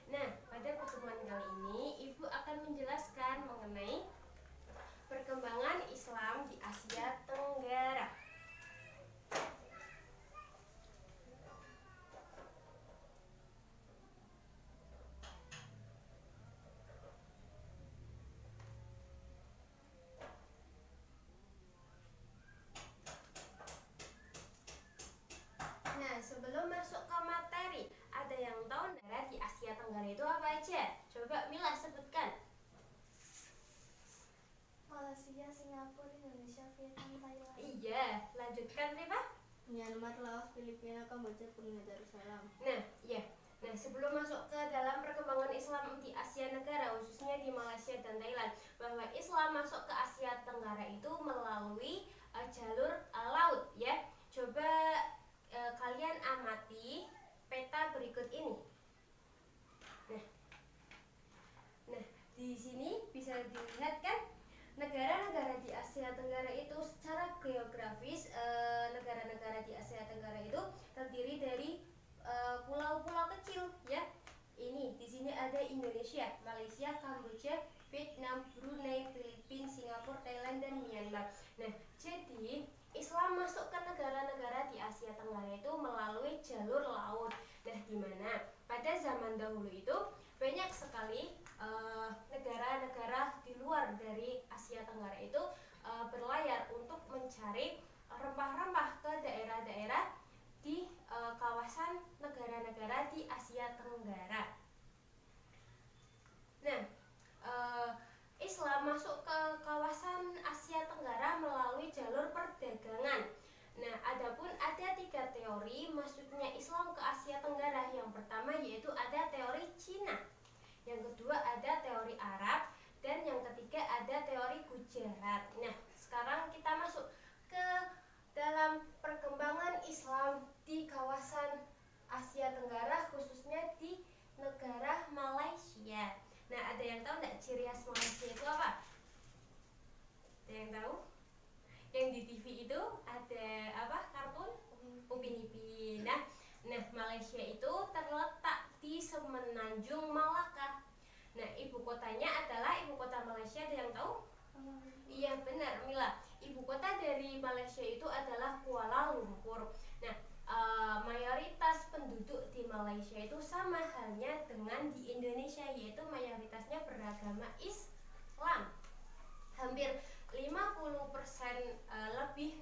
Nah, pada pertemuan kali ini Ibu akan menjelaskan mengenai perkembangan Islam di Asia Tenggara. Nah, sebelum masuk ke materi, ada yang tahu negara di Asia Tenggara itu apa aja? Coba Mila sebutkan. Malaysia, Singapura, Indonesia, Vietnam, Thailand. Iya, lanjutkan Rifa. Myanmar, Laos, Filipina, Kamboja, Brunei Darussalam. Nah, iya. Nah, sebelum masuk ke dalam perkembangan Islam di Asia Negara, khususnya di Malaysia dan Thailand, bahwa Islam masuk ke Asia Tenggara itu melalui jalur laut, ya. Coba kalian amati peta berikut ini. Nah, di sini bisa dilihat kan negara-negara di Asia Tenggara itu secara geografis, negara-negara di Asia Tenggara itu terdiri dari pulau-pulau kecil, ya. Ini di sini ada Indonesia, Malaysia, Kamboja, Vietnam, Brunei, Filipina, Singapura, Thailand, dan Myanmar. Nah, jadi Islam masuk ke negara-negara di Asia Tenggara itu melalui jalur laut. Nah, di mana pada zaman dahulu itu banyak sekali negara-negara di luar dari Asia Tenggara itu berlayar untuk mencari rempah-rempah ke daerah-daerah di kawasan negara-negara di Asia Tenggara. Nah, Islam masuk ke kawasan Asia Tenggara melalui jalur perdagangan. Nah, adapun ada 3 teori masuknya Islam ke Asia Tenggara. Yang pertama yaitu ada teori Cina, yang kedua ada teori Arab, dan yang ketiga ada teori Gujarat. Nah, sekarang kita masuk ke dalam perkembangan Islam di kawasan Asia Tenggara, khususnya di negara Malaysia. Nah, ada yang tahu nggak ciri khas Malaysia itu apa? Ada yang tahu? Yang di TV itu ada apa? Kartun Upin Ipin. Nah, Malaysia itu terletak di Semenanjung Malaka. Nah, ibu kotanya adalah ibu kota Malaysia. Ada yang tahu? Iya, benar Mila. Ibu kota dari Malaysia itu adalah Kuala Lumpur. Nah, mayoritas penduduk di Malaysia itu sama halnya dengan di Indonesia, yaitu mayoritasnya beragama Islam. Hampir 50% lebih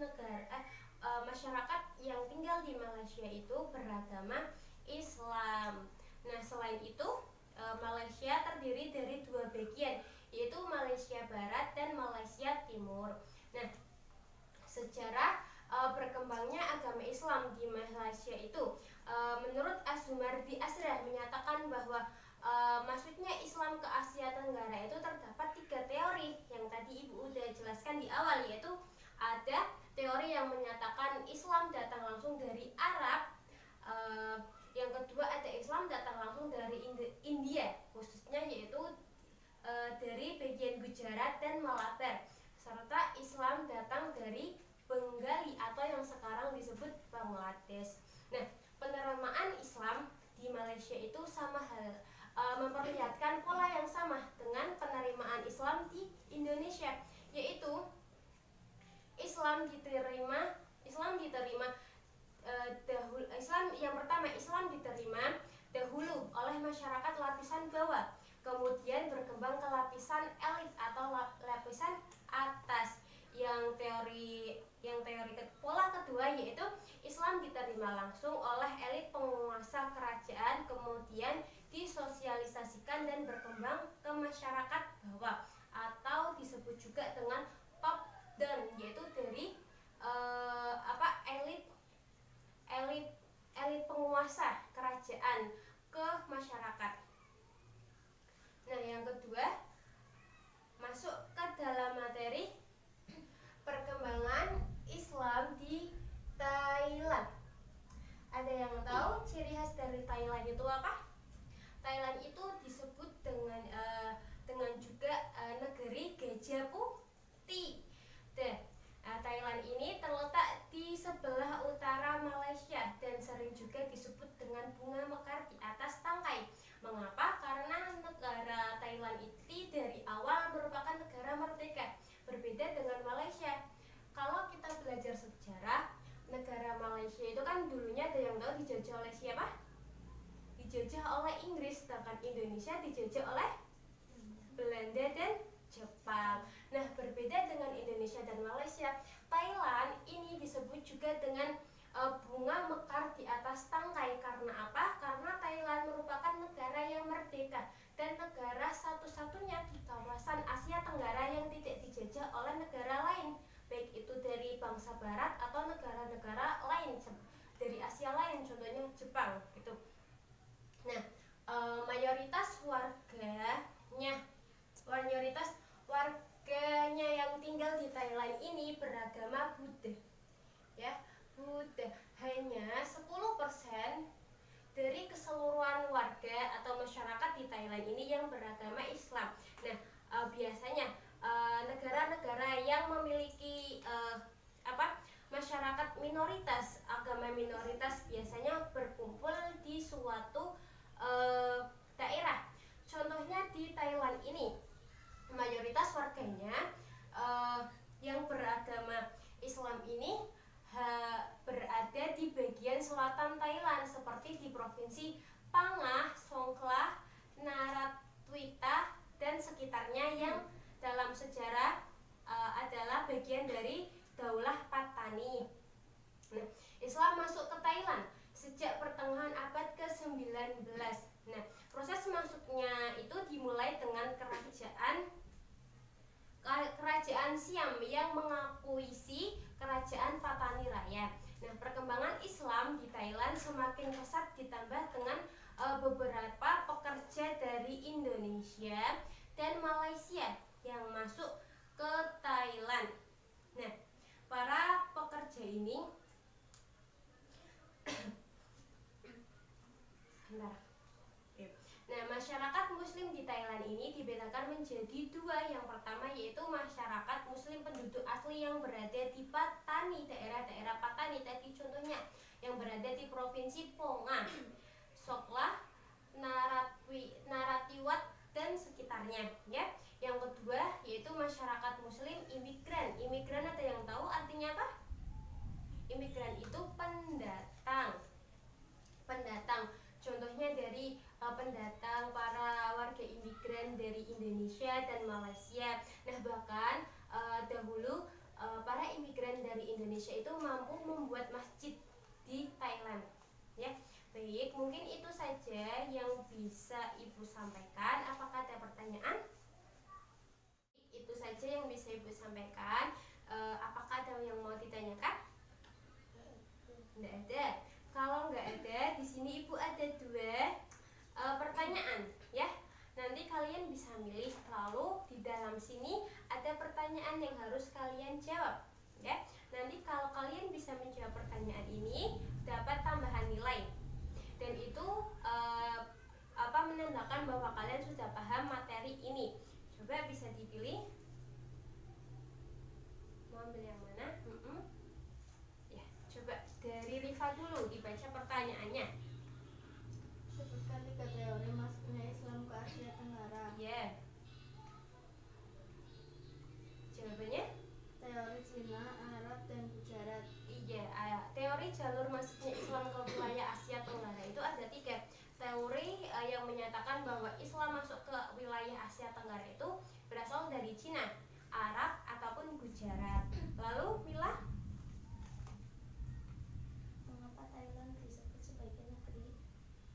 masyarakat yang tinggal di Malaysia itu beragama Islam. Nah, selain itu Malaysia terdiri dari 2 bagian, yaitu Malaysia Barat dan Malaysia Timur. Nah, sejarah berkembangnya agama Islam di Malaysia itu, menurut Az-Zumardi Azrah menyatakan bahwa masuknya Islam ke Asia Tenggara itu terdapat 3 teori yang tadi ibu udah jelaskan di awal, yaitu ada teori yang menyatakan Islam datang langsung dari Arab, yang kedua ada Islam datang langsung dari India, khususnya yaitu dari bagian Gujarat dan Malabar, serta Islam datang dari Bengali atau yang sekarang disebut Bangladesh. Nah, penerimaan Islam di Malaysia itu sama hal, memperlihatkan pola yang sama dengan penerimaan Islam di Indonesia, yaitu Islam diterima yang pertama, Islam diterima dahulu oleh masyarakat lapisan bawah, kemudian berkembang ke lapisan elit atau lapisan atas. Pola kedua yaitu Islam diterima langsung oleh elit penguasa kerajaan, kemudian disosialisasikan dan berkembang ke masyarakat bawah, atau disebut juga dengan top down, yaitu dari elit penguasa kerajaan ke masyarakat. Nah, yang kedua, masuk ke dalam materi perkembangan Islam di Thailand. Ada yang tahu ciri khas dari Thailand itu apa? Thailand itu disebut dengan juga negeri gajah putih. Thailand ini terletak di sebelah utara Malaysia dan sering juga disebut dengan bunga mekar di atas tangkai. Mengapa? Indonesia dijajah oleh Belanda dan Jepang. Nah, berbeda dengan Indonesia dan Malaysia, Thailand ini disebut juga dengan bunga mekar di atas tangkai. Karena apa? Karena Thailand merupakan negara yang merdeka dan negara satu-satunya di kawasan Asia Tenggara yang tidak dijajah oleh negara lain, baik itu dari bangsa barat atau negara-negara lain dari Asia lain, contohnya Jepang gitu. Nah, mayoritas warganya yang tinggal di Thailand ini beragama Buddha. Ya, Buddha. Hanya 10% dari keseluruhan warga atau masyarakat di Thailand ini yang beragama Islam. Nah, biasanya negara-negara yang memiliki masyarakat minoritas, agama minoritas biasanya berkumpul di suatu daerah. Contohnya di Thailand ini, mayoritas warganya yang beragama Islam ini berada di bagian selatan Thailand, seperti di provinsi Pangah, Songkhla, Naratwita dan sekitarnya yang dalam sejarah adalah bagian dari Daulah Patani. Nah, Islam masuk ke Thailand sejak pertengahan abad ke-19. Nah, proses masuknya itu dimulai dengan kerajaan Siam yang mengakuisisi kerajaan Patani Raya. Nah, perkembangan Islam di Thailand semakin pesat ditambah dengan beberapa pekerja dari Indonesia dan Malaysia yang masuk ke Thailand. Nah, para pekerja ini Nah, masyarakat Muslim di Thailand ini dibedakan menjadi dua. Yang pertama yaitu masyarakat Muslim penduduk asli yang berada di Patani, daerah-daerah Patani tadi contohnya, yang berada di provinsi Ponga, Songkhla, Narathiwat dan sekitarnya. Ya. Yang kedua yaitu masyarakat Muslim imigran. Imigran ada yang tahu artinya apa? Imigran itu pendatang. Contohnya dari pendatang para warga imigran dari Indonesia dan Malaysia. Nah, bahkan dahulu para imigran dari Indonesia itu mampu membuat masjid di Thailand. Ya, baik, mungkin itu saja yang bisa Ibu sampaikan. Apakah ada pertanyaan? Itu saja yang bisa Ibu sampaikan. Apakah ada yang mau ditanyakan? Tidak ada. Kalau nggak ada, di sini Ibu ada dua pertanyaan, ya. Nanti kalian bisa milih. Lalu di dalam sini ada pertanyaan yang harus kalian jawab, ya. Nanti kalau kalian bisa menjawab pertanyaan ini, dapat tambahan nilai. Dan itu menandakan bahwa kalian sudah paham materi ini. Coba bisa dipilih. Mau ambil yang mana? Ya, coba dari Rifa dulu dibaca pertanyaannya. Sebutkan 3 teori masuknya Islam ke Asia Tenggara. Ya. Jawabannya? Teori Cina, Arab, dan Gujarat. Iya, teori jalur masuknya Islam ke wilayah Asia Tenggara itu ada 3. Teori yang menyatakan bahwa Islam masuk ke wilayah Asia Tenggara itu berasal dari Cina, Arab, ataupun Gujarat. Lalu, Mila? Mengapa Thailand disebut sebagai negeri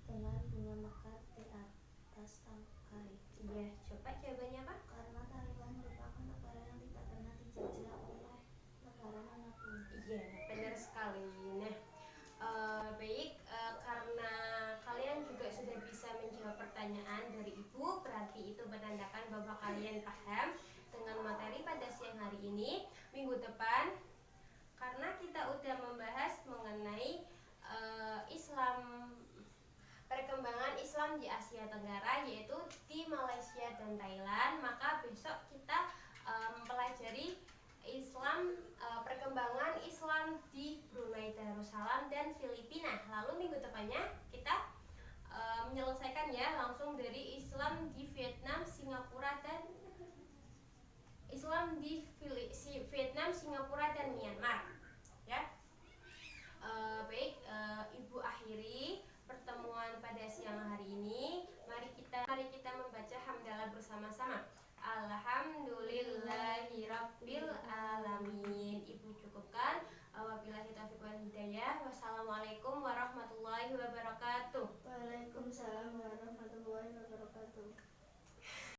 dengan bunga mekar di atas tangkai? Iya, coba jawabannya apa? Karena Thailand merupakan negara yang tidak pernah dijajah oleh negara manapun. Iya, benar sekali. Nah, baik, karena kalian juga sudah bisa menjawab pertanyaan dari Ibu, berarti itu menandakan bahwa kalian paham dengan materi pada siang hari ini. Minggu depan, karena kita udah membahas mengenai perkembangan Islam di Asia Tenggara, yaitu di Malaysia dan Thailand, maka besok kita mempelajari perkembangan Islam di Brunei Darussalam dan Filipina. Lalu minggu depannya kita menyelesaikan ya langsung dari Islam di Vietnam, Singapura dan Myanmar. Ya, baik, Ibu akhiri pertemuan pada siang hari ini. Mari mari kita membaca hamdalah bersama-sama. Alhamdulillahirabbil alamin. Ibu cukupkan. Wabillahi taufiq wal hidayah. Wassalamualaikum warahmatullahi wabarakatuh. Waalaikumsalam warahmatullahi wabarakatuh.